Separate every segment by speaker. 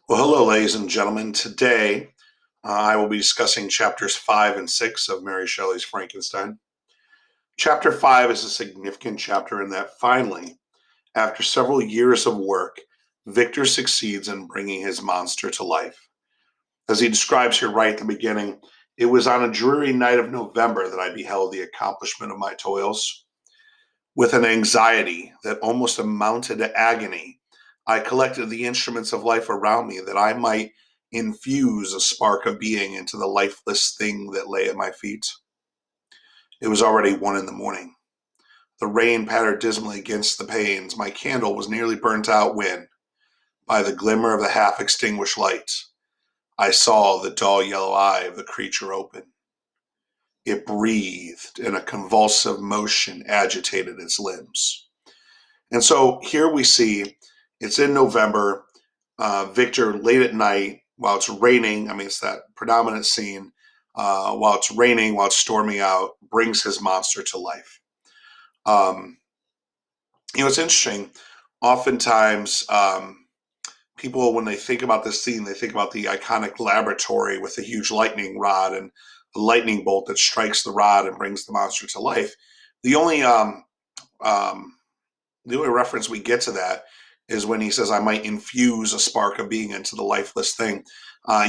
Speaker 1: Well, hello, ladies and gentlemen. Today, I will be discussing chapters 5 and 6 of Mary Shelley's Frankenstein. Chapter 5 is a significant chapter in that finally, after several years of work, Victor succeeds in bringing his monster to life. As he describes here right at the beginning, it was on a dreary night of November that I beheld the accomplishment of my toils. With an anxiety that almost amounted to agony, I collected the instruments of life around me that I might infuse a spark of being into the lifeless thing that lay at my feet. It was already 1 in the morning. The rain pattered dismally against the panes. My candle was nearly burnt out when, by the glimmer of the half extinguished light, I saw the dull yellow eye of the creature open. It breathed, and a convulsive motion agitated its limbs. And so here we see it's in November. Victor, late at night, while it's raining, I mean, it's that predominant scene, while it's raining, while it's storming out, brings his monster to life. Um, it's interesting. Oftentimes, people, when they think about this scene, they think about the iconic laboratory with the huge lightning rod and the lightning bolt that strikes the rod and brings the monster to life. The only um, the only reference we get to that is when he says, I might infuse a spark of being into the lifeless thing.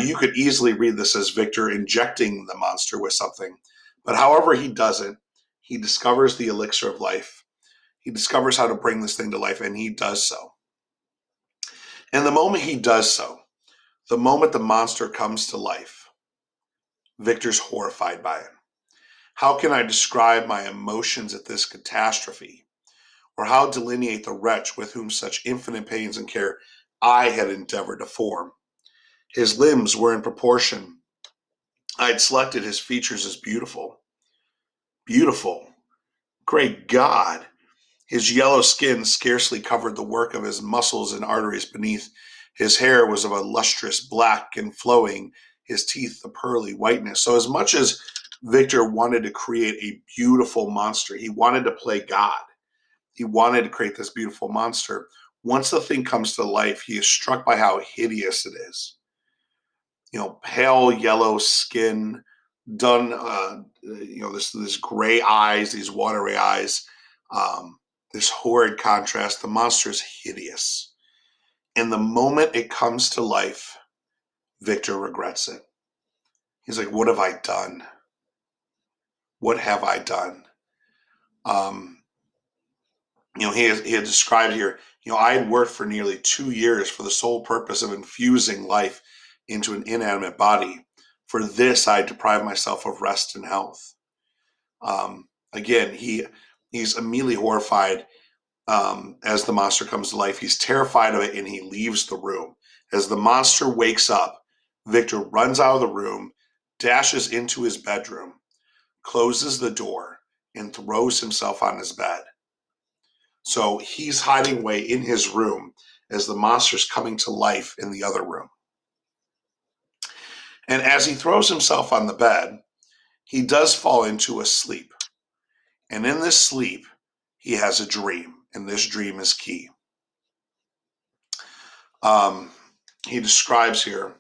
Speaker 1: You could easily read this as Victor injecting the monster with something. But however he does it, he discovers the elixir of life. He discovers how to bring this thing to life, and he does so. And the moment he does so, the moment the monster comes to life, Victor's horrified by it. How can I describe my emotions at this catastrophe? Or how delineate the wretch with whom such infinite pains and care I had endeavored to form? His limbs were in proportion. I had selected his features as beautiful. Beautiful. Great God! His yellow skin scarcely covered the work of his muscles and arteries beneath. His hair was of a lustrous black and flowing, his teeth a pearly whiteness. So, as much as Victor wanted to create a beautiful monster, he wanted to play God. He wanted to create this beautiful monster. Once the thing comes to life, he is struck by how hideous it is. Pale yellow skin, done, this gray eyes, these watery eyes, this horrid contrast. The monster is hideous. And the moment it comes to life, Victor regrets it. He's like, what have I done? What have I done? Um, he had described here, I had worked for nearly 2 years for the sole purpose of infusing life into an inanimate body. For this, I deprived myself of rest and health. Again, he's immediately horrified as the monster comes to life. He's terrified of it, and he leaves the room. As the monster wakes up, Victor runs out of the room, dashes into his bedroom, closes the door, and throws himself on his bed. So he's hiding away in his room as the monster's coming to life in the other room. And as he throws himself on the bed, he does fall into a sleep. And in this sleep, he has a dream, and this dream is key. He describes here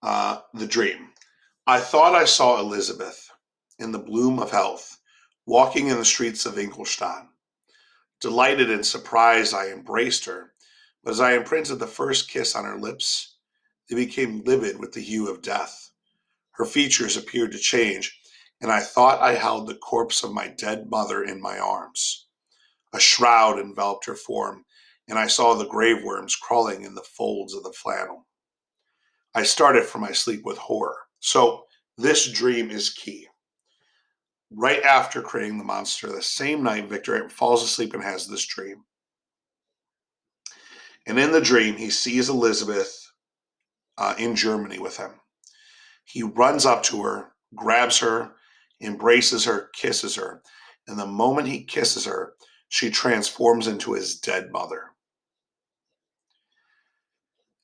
Speaker 1: the dream. I thought I saw Elizabeth in the bloom of health, walking in the streets of Ingolstadt. Delighted and surprised, I embraced her, but as I imprinted the first kiss on her lips, they became livid with the hue of death. Her features appeared to change, and I thought I held the corpse of my dead mother in my arms. A shroud enveloped her form, and I saw the grave worms crawling in the folds of the flannel. I started from my sleep with horror. So this dream is key. Right after creating the monster, the same night, Victor falls asleep and has this dream. And in the dream, he sees Elizabeth in Germany with him. He runs up to her, grabs her, embraces her, kisses her. And the moment he kisses her, she transforms into his dead mother.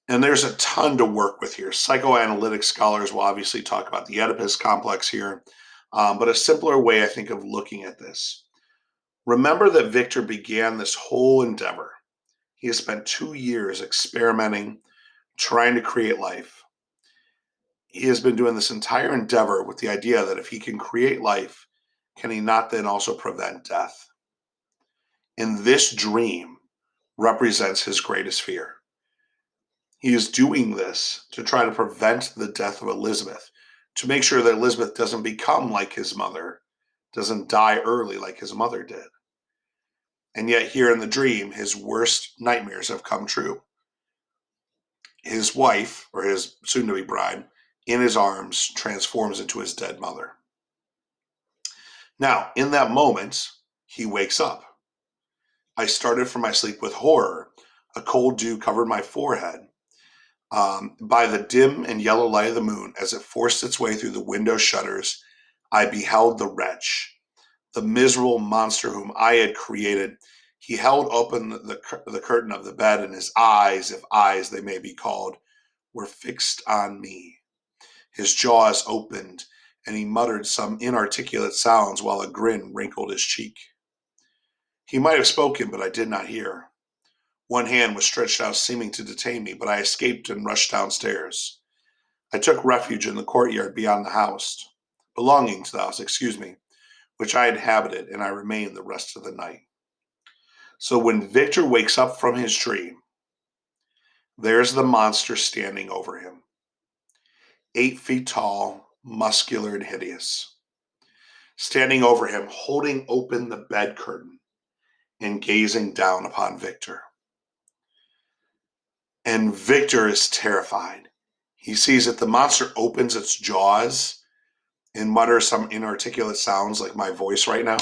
Speaker 1: And there's a ton to work with here. Psychoanalytic scholars will obviously talk about the Oedipus complex here, but a simpler way, I think, of looking at this. Remember that Victor began this whole endeavor. He has spent 2 years experimenting, trying to create life. He has been doing this entire endeavor with the idea that if he can create life, can he not then also prevent death? And this dream represents his greatest fear. He is doing this to try to prevent the death of Elizabeth, to make sure that Elizabeth doesn't become like his mother, doesn't die early like his mother did. And yet, here in the dream, his worst nightmares have come true. His wife, or his soon to be bride, in his arms transforms into his dead mother. Now, in that moment, he wakes up. I started from my sleep with horror. A cold dew covered my forehead. By the dim and yellow light of the moon, as it forced its way through the window shutters, I beheld the wretch, the miserable monster whom I had created. He held open the curtain of the bed, and his eyes, if eyes they may be called, were fixed on me. His jaws opened, and he muttered some inarticulate sounds while a grin wrinkled his cheek. He might have spoken, but I did not hear. One hand was stretched out, seeming to detain me, but I escaped and rushed downstairs. I took refuge in the courtyard beyond the house, belonging to the house, which I inhabited, and I remained the rest of the night. So when Victor wakes up from his dream, there's the monster standing over him, 8 feet tall, muscular, and hideous, standing over him, holding open the bed curtain and gazing down upon Victor. And Victor is terrified. He sees that the monster opens its jaws and mutters some inarticulate sounds like my voice right now.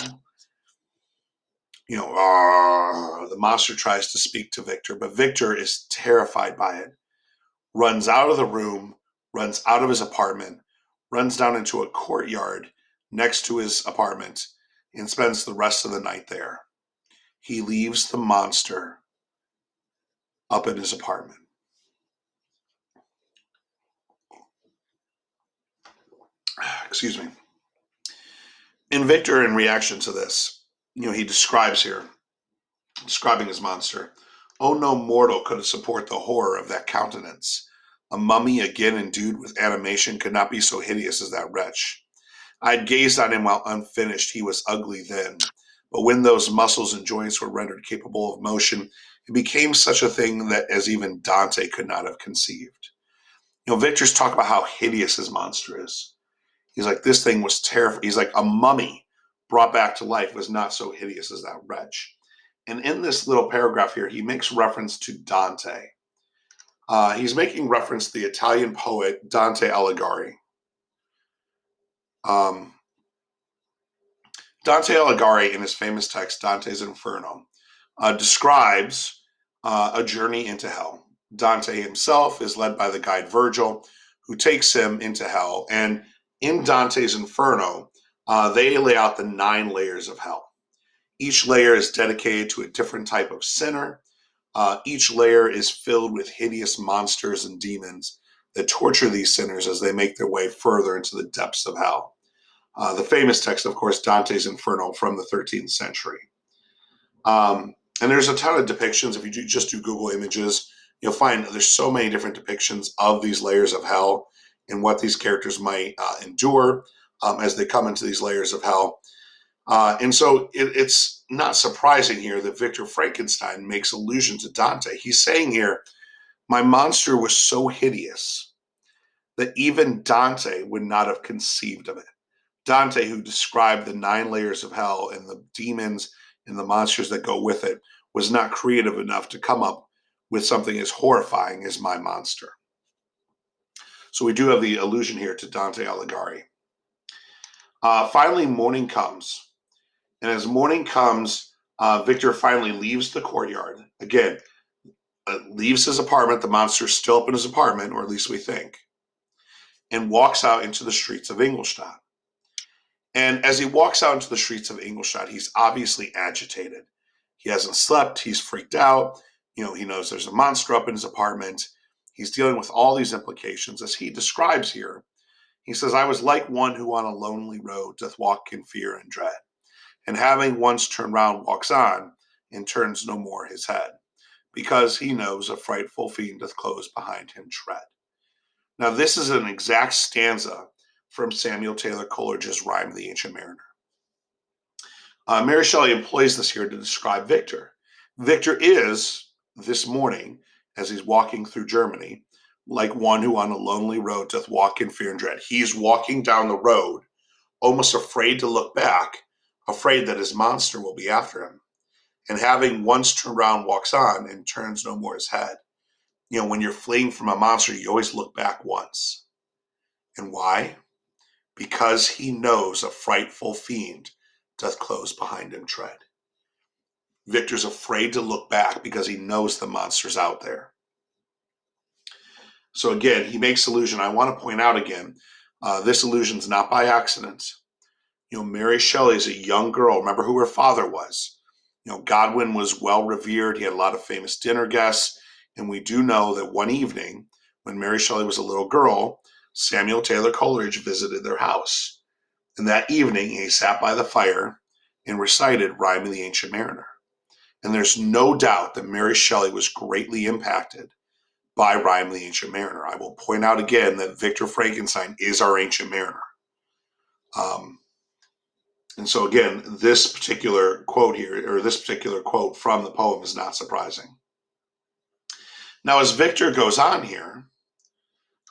Speaker 1: The monster tries to speak to Victor, but Victor is terrified by it, runs out of the room, runs out of his apartment, runs down into a courtyard next to his apartment, and spends the rest of the night there. He leaves the monster up in his apartment. Excuse me. And Victor, in reaction to this, he describes here, describing his monster, "Oh, no mortal could support the horror of that countenance. A mummy again endued with animation could not be so hideous as that wretch. I had gazed on him while unfinished. He was ugly then. But when those muscles and joints were rendered capable of motion, it became such a thing that as even Dante could not have conceived." Victor's talk about how hideous his monster is. He's like, this thing was terrifying. He's like, a mummy brought back to life was not so hideous as that wretch. And in this little paragraph here, he makes reference to Dante. He's making reference to the Italian poet Dante Alighieri. Dante Alighieri, in his famous text, Dante's Inferno, describes a journey into hell. Dante himself is led by the guide Virgil, who takes him into hell. And in Dante's Inferno, they lay out the 9 layers of hell. Each layer is dedicated to a different type of sinner. Each layer is filled with hideous monsters and demons that torture these sinners as they make their way further into the depths of hell. The famous text, of course, Dante's Inferno from the 13th century. And there's a ton of depictions. If you just do Google images, you'll find there's so many different depictions of these layers of hell and what these characters might endure as they come into these layers of hell. And so it's not surprising here that Victor Frankenstein makes allusion to Dante. He's saying here, my monster was so hideous that even Dante would not have conceived of it. Dante, who described the 9 layers of hell and the demons and the monsters that go with it, was not creative enough to come up with something as horrifying as my monster. So we do have the allusion here to Dante Alighieri. Finally, morning comes. And as morning comes, Victor finally leaves the courtyard. Again, leaves his apartment. The monster's still up in his apartment, or at least we think, and walks out into the streets of Ingolstadt. And as he walks out into the streets of Ingolstadt, he's obviously agitated. He hasn't slept. He's freaked out. He knows there's a monster up in his apartment. He's dealing with all these implications. As he describes here, he says, "I was like one who on a lonely road doth walk in fear and dread, and having once turned round walks on, and turns no more his head. because he knows a frightful fiend doth close behind him tread. Now, this is an exact stanza from Samuel Taylor Coleridge's Rime of the Ancient Mariner. Mary Shelley employs this here to describe Victor. Victor is, this morning, as he's walking through Germany, like one who on a lonely road doth walk in fear and dread. He's walking down the road, almost afraid to look back, afraid that his monster will be after him. And having once turned around, walks on and turns no more his head. You know, when you're fleeing from a monster, you always look back once. And why? Because he knows a frightful fiend doth close behind him tread. Victor's afraid to look back because he knows the monster's out there. So again, he makes allusion. I want to point out again, this allusion's not by accident. You know, Mary Shelley is a young girl. Remember who her father was. You know, Godwin was well revered. He had a lot of famous dinner guests. And we do know that one evening, when Mary Shelley was a little girl, Samuel Taylor Coleridge visited their house. And that evening, he sat by the fire and recited Rime of the Ancient Mariner. And there's no doubt that Mary Shelley was greatly impacted by Rime of the Ancient Mariner. I will point out again that Victor Frankenstein is our Ancient Mariner. And so again, this particular quote here, or this particular quote from the poem is not surprising. Now, as Victor goes on here,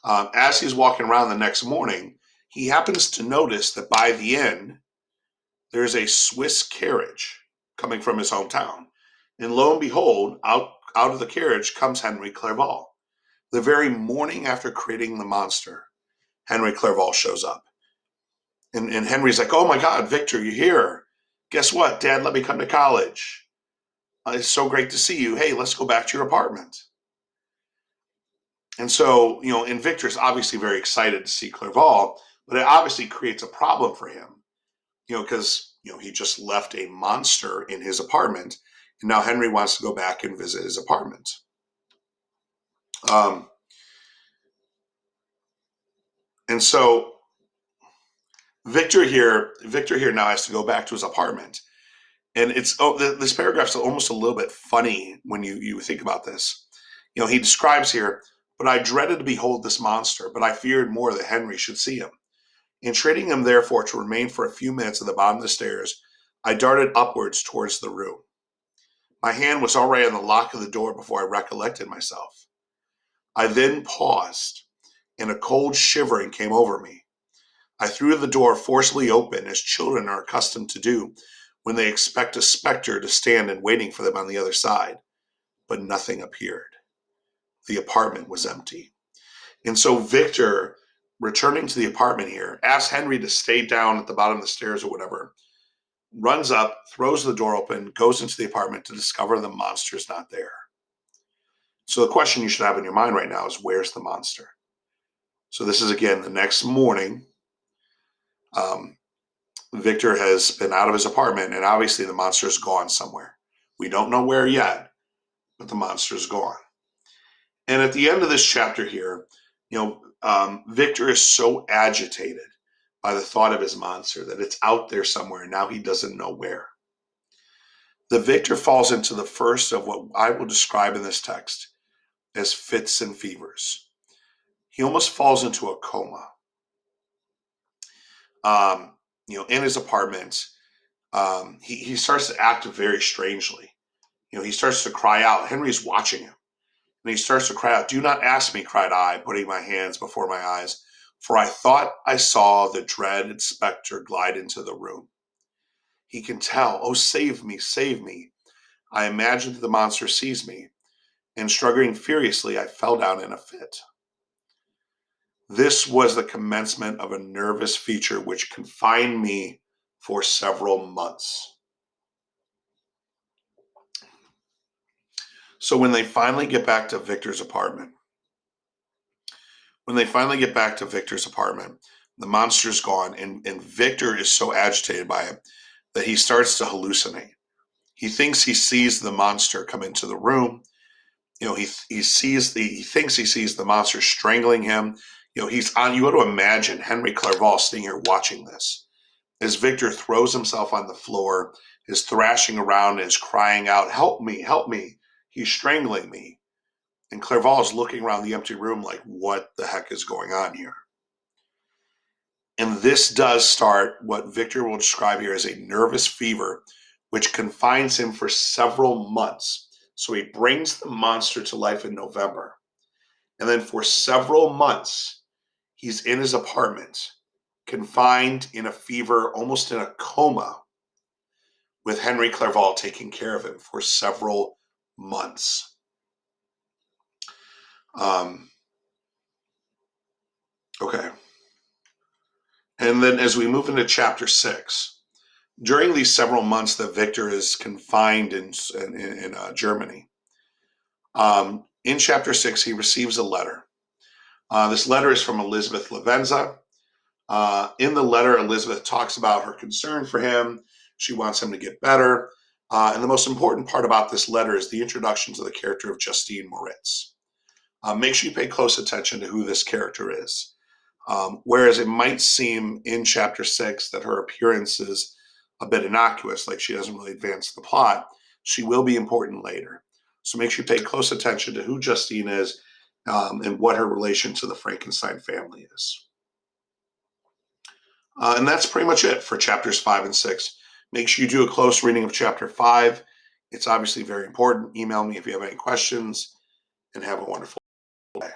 Speaker 1: as he's walking around the next morning, he happens to notice that by the inn, there's a Swiss carriage coming from his hometown. And lo and behold, out of the carriage comes Henry Clerval. The very morning after creating the monster, Henry Clerval shows up. And Henry's like, oh my God, Victor, you're here. Guess what? Dad let me come to college. It's so great to see you. Hey, let's go back to your apartment. And so, you know, and Victor's obviously very excited to see Clerval, but it obviously creates a problem for him, you know, because, you know, he just left a monster in his apartment. And now Henry wants to go back and visit his apartment. And so Victor here now has to go back to his apartment. And it's this paragraph's almost a little bit funny when you think about this. You know, he describes here, but I dreaded to behold this monster, but I feared more that Henry should see him. Entreating him, therefore, to remain for a few minutes at the bottom of the stairs, I darted upwards towards the room. My hand was already on the lock of the door before I recollected myself. I then paused, and a cold shivering came over me. I threw the door forcibly open, as children are accustomed to do when they expect a specter to stand and waiting for them on the other side. But nothing appeared. The apartment was empty. And so Victor, returning to the apartment here, asks Henry to stay down at the bottom of the stairs or whatever, runs up, throws the door open, goes into the apartment to discover the monster's not there. So the question you should have in your mind right now is, where's the monster? So this is, again, the next morning. Victor has been out of his apartment, and obviously the monster is gone somewhere. We don't know where yet, but the monster is gone. And at the end of this chapter here, you know, Victor is so agitated by the thought of his monster that it's out there somewhere, and now he doesn't know where. The Victor falls into the first of what I will describe in this text as fits and fevers. He almost falls into a coma. You know, in his apartment, he starts to act very strangely. You know, he starts to cry out. Henry's watching him. And he starts to cry out, "Do not ask me," cried I, putting my hands before my eyes, for I thought I saw the dreaded specter glide into the room. He can tell. Oh, save me, save me. I imagined that the monster sees me, and struggling furiously, I fell down in a fit. This was the commencement of a nervous feature which confined me for several months. So when they finally get back to Victor's apartment, the monster's gone, and Victor is so agitated by it that he starts to hallucinate. He thinks he sees the monster come into the room. You know, he thinks he sees the monster strangling him. You know, you got to imagine Henry Clerval sitting here watching this as Victor throws himself on the floor, is thrashing around, is crying out, "Help me, help me." He's strangling me. And Clerval is looking around the empty room like, what the heck is going on here? And this does start what Victor will describe here as a nervous fever, which confines him for several months. So he brings the monster to life in November. And then for several months, he's in his apartment, confined in a fever, almost in a coma, with Henry Clerval taking care of him for several months. Okay. And then as we move into chapter 6, during these several months that Victor is confined in Germany, in chapter 6, he receives a letter. This letter is from Elizabeth Lavenza. In the letter, Elizabeth talks about her concern for him. She wants him to get better. And the most important part about this letter is the introduction to the character of Justine Moritz. Make sure you pay close attention to who this character is. Whereas it might seem in chapter 6 that her appearance is a bit innocuous, like she doesn't really advance the plot, she will be important later. So make sure you pay close attention to who Justine is and what her relation to the Frankenstein family is. And that's pretty much it for chapters 5 and 6. Make sure you do a close reading of chapter 5. It's obviously very important. Email me if you have any questions, and have a wonderful day.